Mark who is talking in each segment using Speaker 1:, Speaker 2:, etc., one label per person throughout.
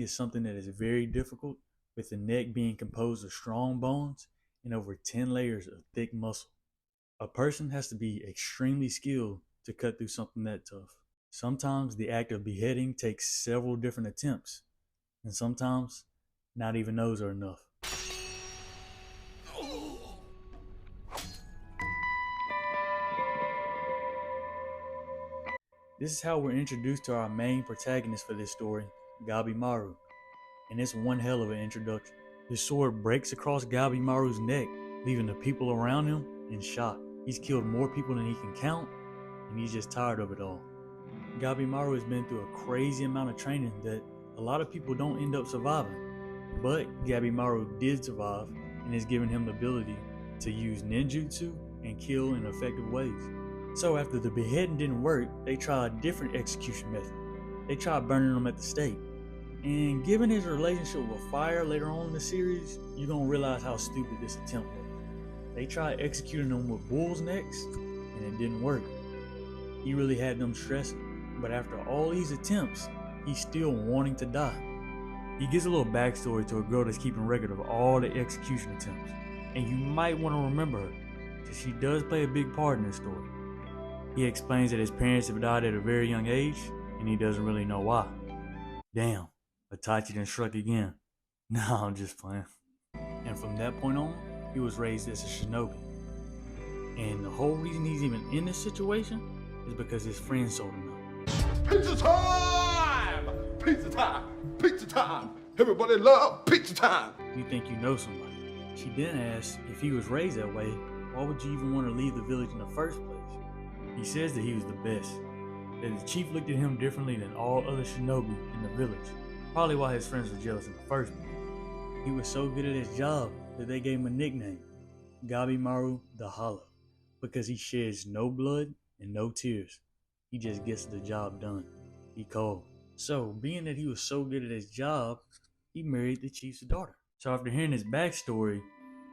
Speaker 1: is something that is very difficult, with the neck being composed of strong bones and over 10 layers of thick muscle. A person has to be extremely skilled to cut through something that tough. Sometimes the act of beheading takes several different attempts, and sometimes not even those are enough. This is how we're introduced to our main protagonist for this story, Gabimaru, and it's one hell of an introduction. His sword breaks across Gabimaru's neck, leaving the people around him in shock. He's killed more people than he can count, and he's just tired of it all. Gabimaru has been through a crazy amount of training that a lot of people don't end up surviving. But Gabimaru did survive, and has given him the ability to use ninjutsu and kill in effective ways. So after the beheading didn't work, they tried a different execution method. They tried burning him at the stake. And given his relationship with fire later on in the series, you're gonna realize how stupid this attempt was. They tried executing him with bull's necks, and it didn't work. He really had them stressing, but after all these attempts, he's still wanting to die. He gives a little backstory to a girl that's keeping record of all the execution attempts, and you might want to remember her, because she does play a big part in this story. He explains that his parents have died at a very young age, and he doesn't really know why. Damn, Itachi done struck again. No, I'm just playing. And from that point on, he was raised as a shinobi. And the whole reason he's even in this situation is because his friends sold him out.
Speaker 2: Pizza time! Pizza time! Pizza time! Everybody love pizza time!
Speaker 1: You think you know somebody. She then asks if he was raised that way, why would you even want to leave the village in the first place? He says that he was the best, that the chief looked at him differently than all other shinobi in the village, probably why his friends were jealous in the first place. He was so good at his job that they gave him a nickname, Gabimaru the Hollow, because he sheds no blood and no tears. He just gets the job done. He cold. So, being that he was so good at his job, he married the chief's daughter. So after hearing his backstory,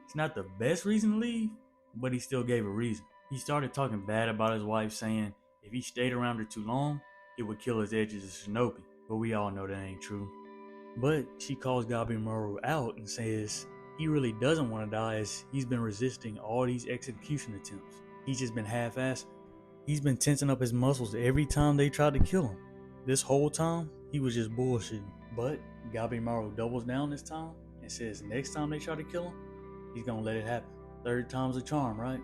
Speaker 1: it's not the best reason to leave, but he still gave a reason. He started talking bad about his wife, saying if he stayed around her too long, it would kill his edge as a shinobi. But we all know that ain't true. But she calls Gabimaru out and says he really doesn't want to die, as he's been resisting all these execution attempts. He's just been half-assing. He's been tensing up his muscles every time they tried to kill him. This whole time, he was just bullshitting. But Gabimaru doubles down this time and says next time they try to kill him, he's gonna let it happen. Third time's a charm, right?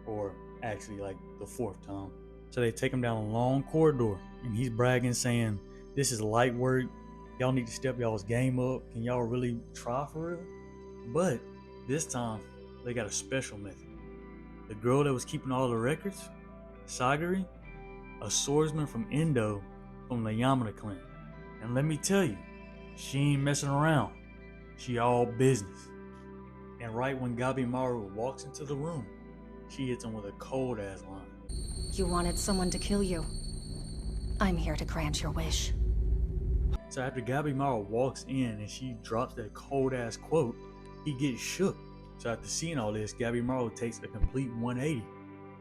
Speaker 1: Or actually like the fourth time. So they take him down a long corridor, and he's bragging, saying, this is light work. Y'all need to step y'all's game up. Can y'all really try for real? But this time, they got a special method. The girl that was keeping all the records, Sagari, a swordsman from Endo from the Yamada clan. And let me tell you, she ain't messing around. She all business. And right when Gabimaru walks into the room, she hits him with a cold ass line.
Speaker 3: You wanted someone to kill you. I'm here to grant your wish.
Speaker 1: So after Gabimaru walks in and she drops that cold ass quote, he gets shook. So after seeing all this, Gabimaru takes a complete 180.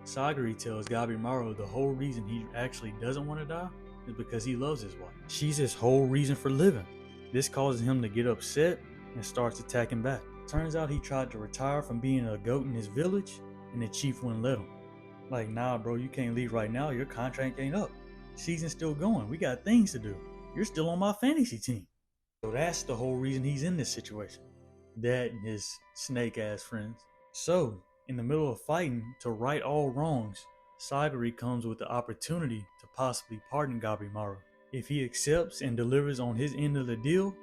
Speaker 1: Sagari tells Gabimaru the whole reason he actually doesn't want to die is because he loves his wife. She's his whole reason for living. This causes him to get upset and starts attacking back. Turns out he tried to retire from being a goat in his village, and the chief wouldn't let him. Like, nah bro, you can't leave right now, your contract ain't up. Season's still going, we got things to do. You're still on my fantasy team. So that's the whole reason he's in this situation. That and his snake ass friends. So, in the middle of fighting to right all wrongs, Sagari comes with the opportunity to possibly pardon Gabimaru. If he accepts and delivers on his end of the deal,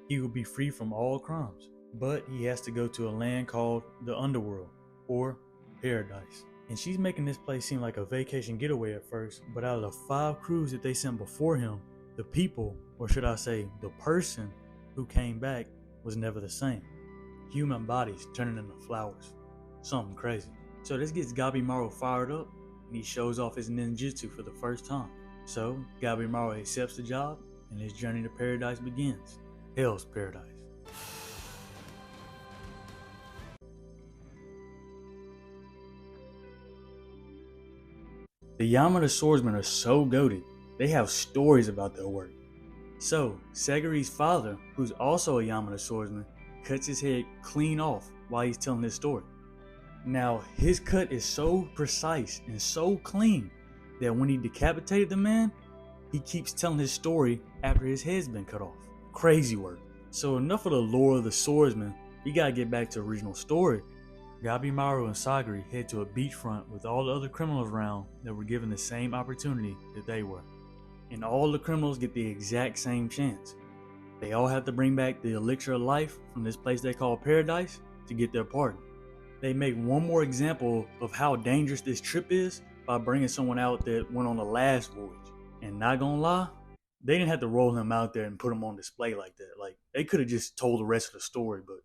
Speaker 1: he will be free from all crimes. But he has to go to a land called the Underworld, or Paradise. And she's making this place seem like a vacation getaway at first, but out of the 5 crews that they sent before him, the people, or should I say the person who came back, was never the same. Human bodies turning into flowers. Something crazy. So this gets Gabimaru fired up, and he shows off his ninjutsu for the first time. So Gabimaru accepts the job, and his journey to paradise begins. Hell's paradise. The Yamada swordsmen are so goated, they have stories about their work. So, Sagari's father, who's also a Yamada swordsman, cuts his head clean off while he's telling his story. Now, his cut is so precise and so clean that when he decapitated the man, he keeps telling his story after his head's been cut off. Crazy work. So enough of the lore of the swordsman, we gotta get back to the original story. Gabimaru and Sagari head to a beachfront with all the other criminals around that were given the same opportunity that they were. And all the criminals get the exact same chance. They all have to bring back the elixir of life from this place they call paradise to get their pardon. They make one more example of how dangerous this trip is by bringing someone out that went on the last voyage. And not gonna lie, they didn't have to roll him out there and put him on display like that. Like, they could have just told the rest of the story, but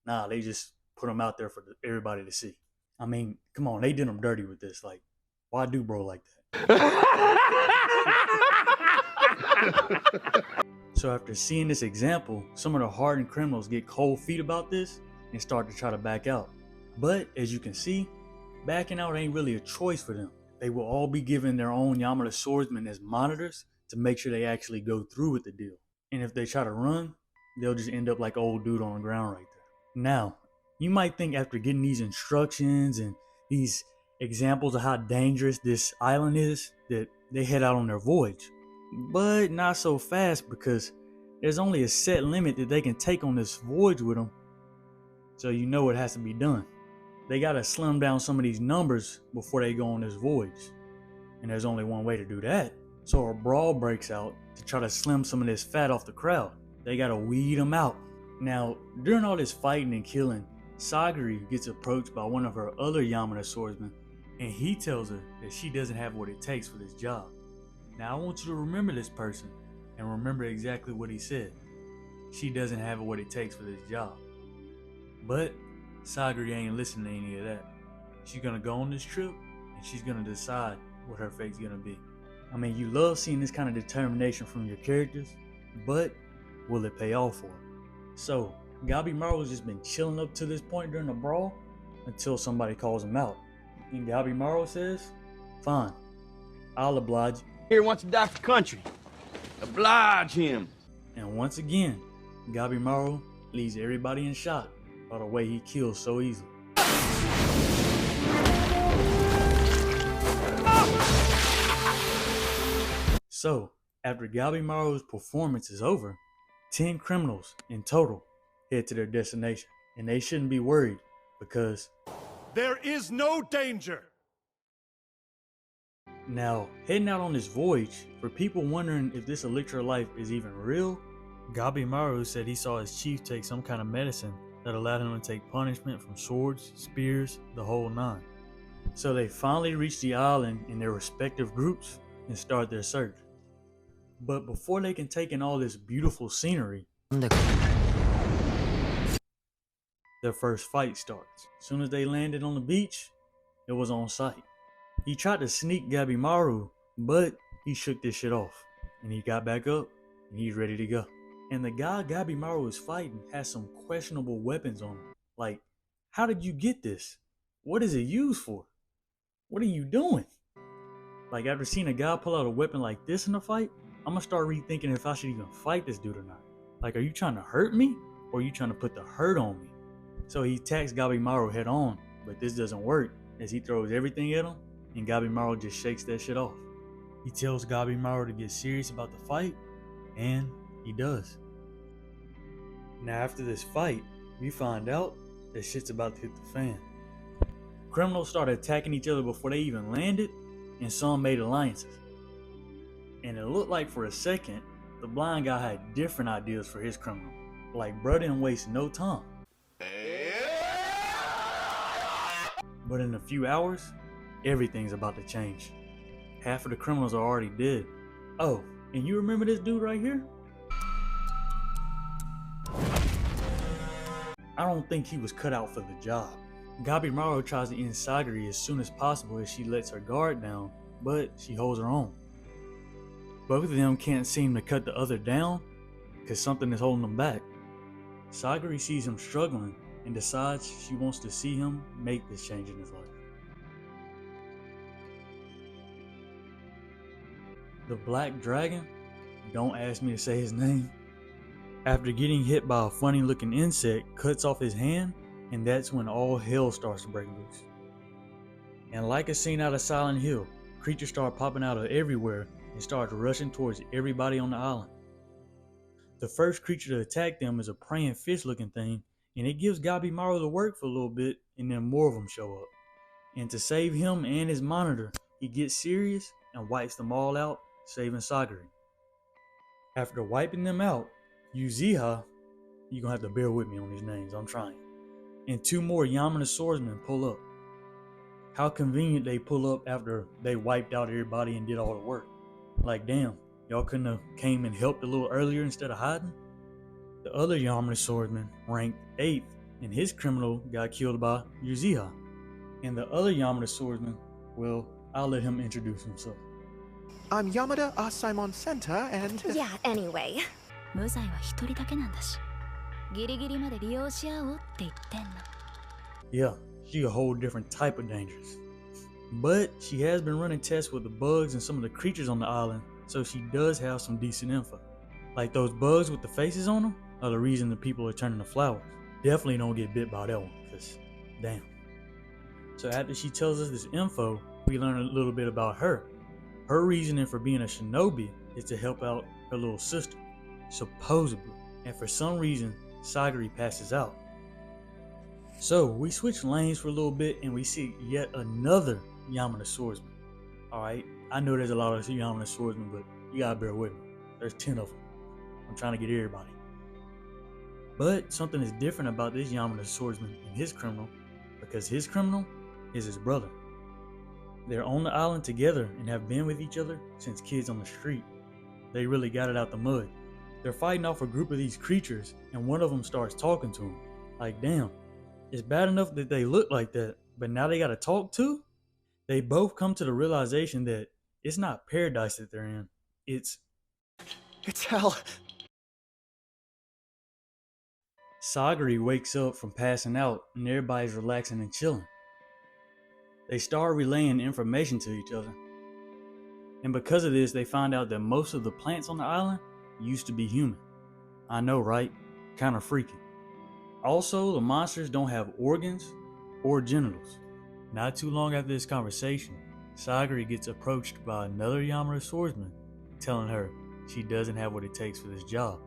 Speaker 1: nah, they just put him out there for everybody to see. I mean, come on, they did him dirty with this. Like, why do bro like that? So after seeing this example, some of the hardened criminals get cold feet about this and start to try to back out. But as you can see, backing out ain't really a choice for them. They will all be given their own Yamada swordsmen as monitors to make sure they actually go through with the deal. And if they try to run, they'll just end up like old dude on the ground right there. Now, you might think after getting these instructions and these examples of how dangerous this island is that they head out on their voyage. But not so fast, because there's only a set limit that they can take on this voyage with them. So you know it has to be done. They gotta slim down some of these numbers before they go on this voyage. And there's only one way to do that. So a brawl breaks out to try to slim some of this fat off the crowd. They gotta weed them out. Now, during all this fighting and killing, Sagari gets approached by one of her other Yamada swordsmen, and he tells her that she doesn't have what it takes for this job. Now I want you to remember this person and remember exactly what he said. She doesn't have what it takes for this job. But Sagari ain't listening to any of that. She's gonna go on this trip and she's gonna decide what her fate's gonna be. I mean, you love seeing this kind of determination from your characters, but will it pay off for her? So, Gabimaru's just been chilling up to this point during the brawl until somebody calls him out. And Gabimaru says, fine, I'll oblige you.
Speaker 4: Here wants to die for country. Oblige him.
Speaker 1: And once again, Gabimaru leaves everybody in shock by the way he kills so easily. So, after Gabimaru's performance is over, 10 criminals in total head to their destination. And they shouldn't be worried, because
Speaker 5: there is no danger.
Speaker 1: Now, heading out on this voyage, for people wondering if this elixir of life is even real, Gabimaru said he saw his chief take some kind of medicine that allowed him to take punishment from swords, spears, the whole nine. So they finally reached the island in their respective groups and start their search. But before they can take in all this beautiful scenery, their first fight starts. As soon as they landed on the beach, it was on sight. He tried to sneak Gabimaru, but he shook this shit off. And he got back up, and he's ready to go. And the guy Gabimaru was fighting has some questionable weapons on him. Like, how did you get this? What is it used for? What are you doing? Like, after seeing a guy pull out a weapon like this in a fight, I'm gonna start rethinking if I should even fight this dude or not. Like, are you trying to hurt me? Or are you trying to put the hurt on me? So he attacks Gabimaru head on, but this doesn't work as he throws everything at him, and Gabimaru just shakes that shit off. He tells Gabimaru to get serious about the fight, and he does. Now after this fight, we find out that shit's about to hit the fan. Criminals started attacking each other before they even landed, and some made alliances. And it looked like for a second, the blind guy had different ideas for his criminal. Like, bro didn't waste no time. But in a few hours, everything's about to change. Half of the criminals are already dead. Oh, and you remember this dude right here? I don't think he was cut out for the job. Gabimaru tries to end Sagari as soon as possible as she lets her guard down, but she holds her own. Both of them can't seem to cut the other down because something is holding them back. Sagari sees him struggling and decides she wants to see him make this change in his life. The Black Dragon don't ask me to say his name. After getting hit by a funny looking insect, cuts off his hand, and that's when all hell starts to break loose. And like a scene out of Silent Hill, creatures start popping out of everywhere and start rushing towards everybody on the island. The first creature to attack them is a praying fish looking thing, and it gives Gabimaru to work for a little bit, and then more of them show up. And to save him and his monitor, he gets serious and wipes them all out, saving Sagari. After wiping them out, Uziha, you're gonna have to bear with me on these names, I'm trying, and 2 more Yamana swordsmen pull up. How convenient they pull up after they wiped out everybody and did all the work. Like damn, y'all couldn't have came and helped a little earlier instead of hiding? The other Yamana swordsman ranked 8th, and his criminal got killed by Uziha. And the other Yamada swordsman, well, I'll let him introduce himself.
Speaker 6: I'm Yamada Asaimon Center and...
Speaker 7: Yeah, anyway.
Speaker 8: 無罪は一人だけなんだし、ギリギリまで利用し合おうって言ってんの。
Speaker 1: Yeah, she a whole different type of dangerous. But she has been running tests with the bugs and some of the creatures on the island, so she does have some decent info. Like those bugs with the faces on them are the reason the people are turning to flowers. Definitely don't get bit by that one, cause damn. So after she tells us this info, we learn a little bit about her. Her reasoning for being a shinobi is to help out her little sister, supposedly. And for some reason, Sagari passes out. So we switch lanes for a little bit and we see yet another Yamada swordsman. Alright, I know there's a lot of Yamada swordsmen, but you gotta bear with me. There's 10 of them. I'm trying to get everybody. But something is different about this Yamada swordsman and his criminal, because his criminal is his brother. They're on the island together and have been with each other since kids on the street. They really got it out the mud. They're fighting off a group of these creatures and one of them starts talking to them. Like damn, it's bad enough that they look like that, but now they gotta talk too? They both come to the realization that it's not paradise that they're in, it's
Speaker 6: hell.
Speaker 1: Sagari wakes up from passing out and everybody's relaxing and chilling. They start relaying information to each other. And because of this, they find out that most of the plants on the island used to be human. I know, right? Kind of freaky. Also, the monsters don't have organs or genitals. Not too long after this conversation, Sagari gets approached by another Yamada swordsman telling her she doesn't have what it takes for this job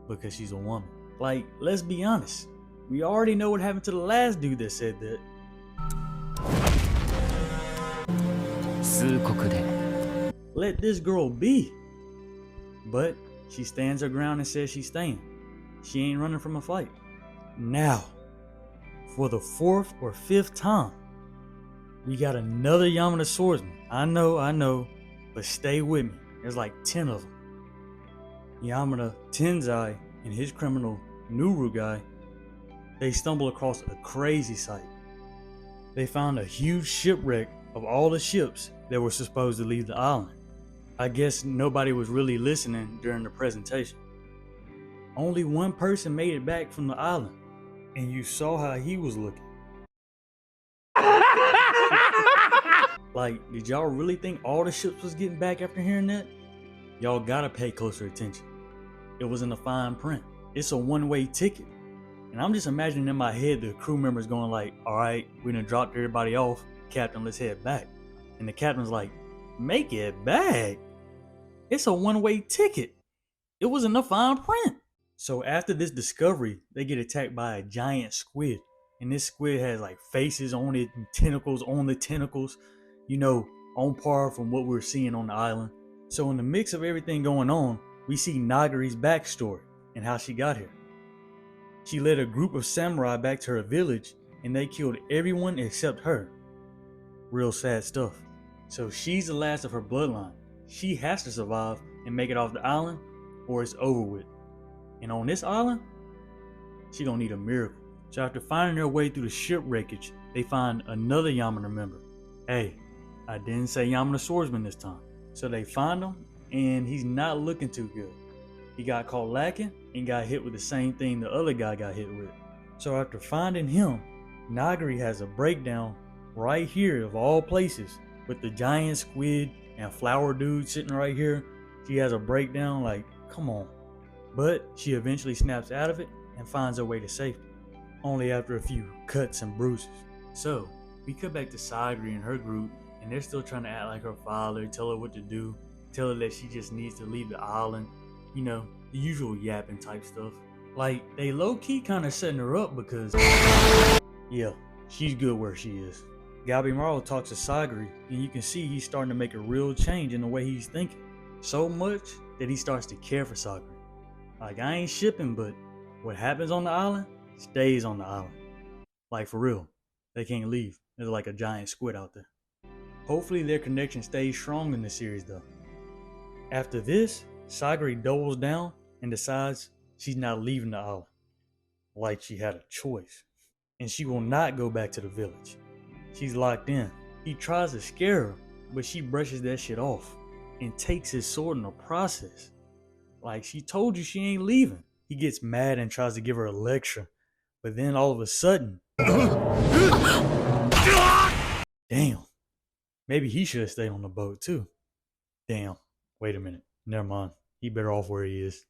Speaker 1: because she's a woman. Like, let's be honest. We already know what happened to the last dude that said that. Let this girl be. But she stands her ground and says she's staying. She ain't running from a fight. Now, for the 4th or 5th time, we got another Yamada swordsman. I know, but stay with me. There's like 10 of them. Yamada Tenzai and his criminal Nuru guy, they stumble across a crazy sight. They found a huge shipwreck of all the ships that were supposed to leave the island. I guess nobody was really listening during the presentation. Only one person made it back from the island, and you saw how he was looking. Like, did y'all really think all the ships was getting back after hearing that? Y'all gotta pay closer attention. It was in the fine print. It's a one-way ticket. And I'm just imagining in my head the crew members going like, alright, we done dropped everybody off. Captain, let's head back. And the captain's like, make it back? It's a one-way ticket. It was in the fine print. So after this discovery, they get attacked by a giant squid. And this squid has like faces on it and tentacles on the tentacles. You know, on par from what we're seeing on the island. So in the mix of everything going on, we see Nagari's backstory and how she got here. She led a group of samurai back to her village and they killed everyone except her. Real sad stuff. So she's the last of her bloodline. She has to survive and make it off the island or it's over with. And on this island, she gonna need a miracle. So after finding their way through the shipwreckage, they find another Yamada member. Hey, I didn't say Yamada swordsman this time. So they find him and he's not looking too good. He got caught lacking and got hit with the same thing the other guy got hit with. So after finding him, Nagari has a breakdown right here of all places with the giant squid and flower dude sitting right here. She has a breakdown like, come on. But she eventually snaps out of it and finds her way to safety, only after a few cuts and bruises. So, we cut back to Sagri and her group, and they're still trying to act like her father, tell her what to do, tell her that she just needs to leave the island. You know, the usual yapping type stuff. Like, they low-key kind of setting her up because, yeah, she's good where she is. Gabimaru talks to Sagri, and you can see he's starting to make a real change in the way he's thinking. So much that he starts to care for Sagri. Like, I ain't shipping, but what happens on the island stays on the island. Like, for real. They can't leave. There's like a giant squid out there. Hopefully their connection stays strong in the series though. After this, Sagri doubles down and decides she's not leaving the island. Like she had a choice. And she will not go back to the village. She's locked in. He tries to scare her, but she brushes that shit off and takes his sword in the process. Like, she told you she ain't leaving. He gets mad and tries to give her a lecture, but then all of a sudden, damn, maybe he should have stayed on the boat too. Damn, wait a minute, never mind. He better off where he is.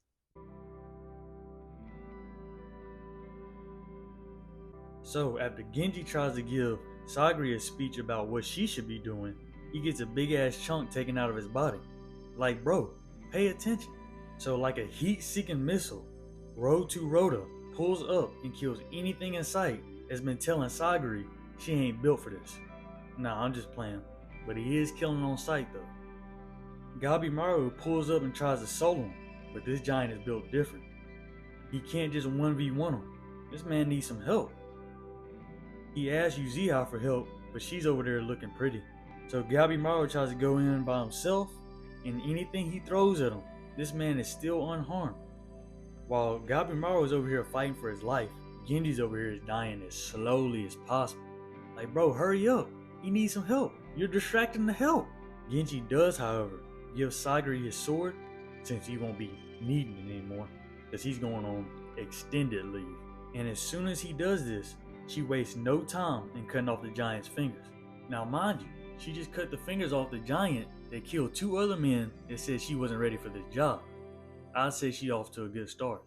Speaker 1: So after Genji tries to give Sagri a speech about what she should be doing, he gets a big ass chunk taken out of his body. Like, bro, pay attention. So like a heat-seeking missile, Road to Rhoda pulls up and kills anything in sight that's been telling Sagri she ain't built for this. Nah, I'm just playing, but he is killing on sight though. Gabimaru pulls up and tries to solo him, but this giant is built different. He can't just 1v1 him. This man needs some help. He asks Uziha for help, but she's over there looking pretty. So Gabimaru tries to go in by himself, and anything he throws at him, this man is still unharmed. While Gabimaru is over here fighting for his life, Genji's over here is dying as slowly as possible. Like, bro, hurry up. He needs some help. You're distracting the help. Genji does, however, give Sagri his sword, since he won't be needing it anymore, because he's going on extended leave. And as soon as he does this, she wastes no time in cutting off the giant's fingers. Now mind you, she just cut the fingers off the giant that killed 2 other men that said she wasn't ready for this job. I'd say she off to a good start.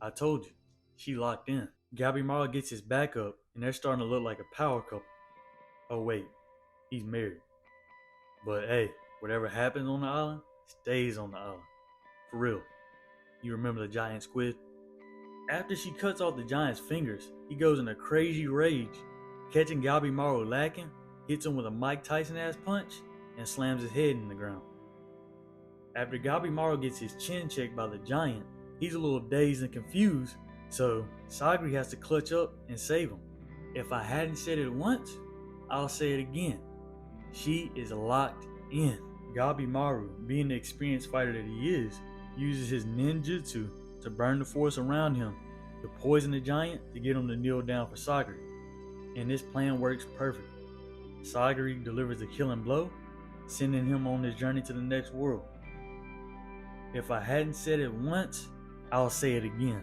Speaker 1: I told you, she locked in. Gabimaru gets his back up, and they're starting to look like a power couple. Oh wait, he's married. But hey, whatever happens on the island, stays on the island. For real. You remember the giant squid? After she cuts off the giant's fingers, he goes in a crazy rage, catching Gabimaru lacking, hits him with a Mike Tyson ass punch, and slams his head in the ground. After Gabimaru gets his chin checked by the giant, he's a little dazed and confused, so Sagri has to clutch up and save him. If I hadn't said it once, I'll say it again. She is locked in. Gabimaru, being the experienced fighter that he is, uses his ninjutsu to burn the forest around him, to poison the giant to get him to kneel down for Sagri. And this plan works perfect. Sagri delivers the killing blow, sending him on his journey to the next world. If I hadn't said it once, I'll say it again.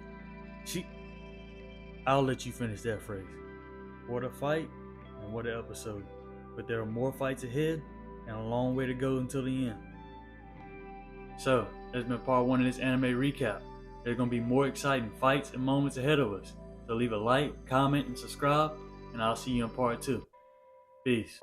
Speaker 1: I'll let you finish that phrase. What a fight, and what an episode. But there are more fights ahead, and a long way to go until the end. So, that's been part 1 of this anime recap. There's going to be more exciting fights and moments ahead of us. So leave a like, comment, and subscribe, and I'll see you in part 2. Peace.